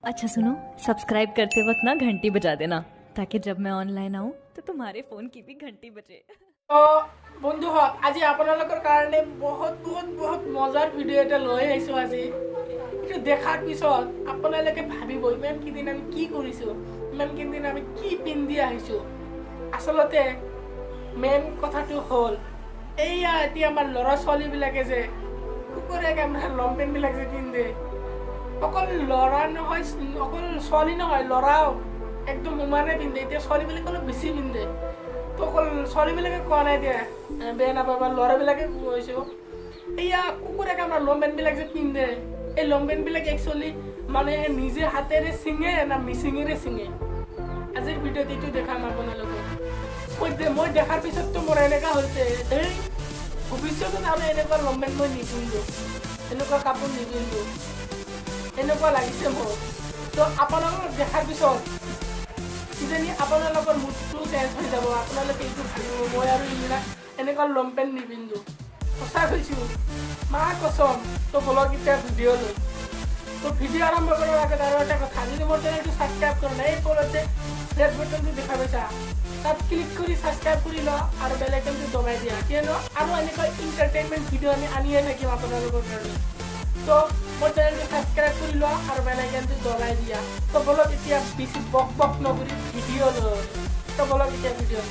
अच्छा सुनो, सब्सक्राइब करते वक्त ना घंटी बजा देना ताकि जब मैं ऑनलाइन आऊँ तो तुम्हारे फोन की भी घंटी बजे। তো বন্ধুহঁত আজি আপোনালোকৰ কাৰণে বহুত বহুত বহুত মজাৰ ভিডিঅ' এটা লৈ আহিছোঁ। আজি এইটো দেখাৰ পিছত আপোনালোকে ভাবিব ইমান কেইদিন আমি কি কৰিছোঁ, ইমান কেইদিন আমি কি পিন্ধি আহিছোঁ। আচলতে মেইন কথাটো হ'ল এইয়া এতিয়া আমাৰ ল'ৰা ছোৱালীবিলাকে যে কুকুৰে কামৰা লং পেণ্টবিলাক যে পিন্ধে, অকল ল'ৰা নহয়, অকল ছোৱালী নহয়, ল'ৰাও একদম সমানে পিন্ধে। এতিয়া ছোৱালীবিলাকে অলপ বেছি পিন্ধে, তো অকল ছোৱালীবিলাকে কোৱা নাই দিয়া, বেয়া নাপাবা, ল'ৰাবিলাকে কৈছোঁ। এয়া কুকুৰে কামৰা লং পেণ্টবিলাক যে পিন্ধে, এই লং পেণ্টবিলাক একচুৱেলি মানে নিজে হাতেৰে ছিঙে না মিচিঙেৰে ছিঙে। আজিৰ ভিডিঅ'ত এইটো দেখাম আপোনালোকক। মই দেখাৰ পিছততো মোৰ এনেকুৱা হৈছে, এই ভৱিষ্যতত আৰু এনেকুৱা লং পেণ্ট মই নিপিন্ধোঁ, এনেকুৱা কাপোৰ নিপিন্ধোঁ, এনেকুৱা লাগিছে মোৰ। তো আপোনালোকক দেখাৰ পিছত কিজানি আপোনালোকৰ মুডটো চেঞ্জ হৈ যাব। আপোনালোকে এইটো ভাবিব মই আৰু এইবিলাক এনেকুৱা লং পেণ্ট নিপিন্ধোঁ। সঁচা কৈছোঁ, মা কচম। তো বলক এতিয়া ভিডিঅ' লৈ। তো ভিডিঅ' আৰম্ভ কৰাৰ আগত আৰু এটা কথা, যদি মোৰ চেনেলটো ছাবস্ক্ৰাইব কৰা নাই, এই তলত যে ৰেড বাটনটো দেখা পাইছা, তাত ক্লিক কৰি ছাবস্ক্ৰাইব কৰি লওঁ আৰু বেল আইকনটো দবাই দিয়া, কিয়নো আৰু এনেকুৱা এণ্টাৰটেইনমেণ্ট ভিডিঅ' আমি আনিয়ে থাকিম আপোনালোকৰ কাৰণে। তো মোৰ চেনেলটো ছাবস্ক্ৰাইব কৰি লোৱা আৰু বেল আইকনটো দবাই দিয়া। তো বলক এতিয়া বেছি বক বক নকৰি ভিডিঅ' লৈ। তো বলক এতিয়া ভিডিঅ'।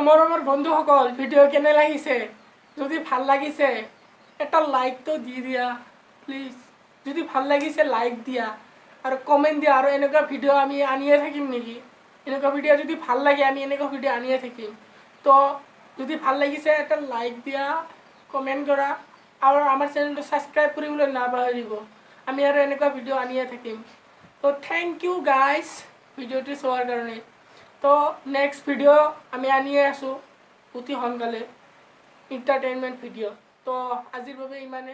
মোৰ বন্ধুসকল, ভিডিঅ' কেনে লাগিছে? যদি ভাল লাগিছে এটা লাইকটো দি দিয়া প্লিজ। যদি ভাল লাগিছে লাইক দিয়া আৰু কমেণ্ট দিয়া, আৰু এনেকুৱা ভিডিঅ' আমি আনিয়ে থাকিম নেকি? এনেকুৱা ভিডিঅ' যদি ভাল লাগে আমি এনেকুৱা ভিডিঅ' আনিয়ে থাকিম। তো যদি ভাল লাগিছে এটা লাইক দিয়া, কমেণ্ট কৰা আৰু আমাৰ চেনেলটো ছাবস্ক্ৰাইব কৰিবলৈ নাপাহৰিব। আমি আৰু এনেকুৱা ভিডিঅ' আনিয়ে থাকিম। তো থেংক ইউ গাইজ ভিডিঅ'টো চোৱাৰ কাৰণে। তো নেক্সট ভিডিঅ' আমি আনিয়ে আছোঁ অতি সোনকালে, এণ্টাৰটেইনমেণ্ট ভিডিঅ'। তো আজিৰ বাবে ইমানে।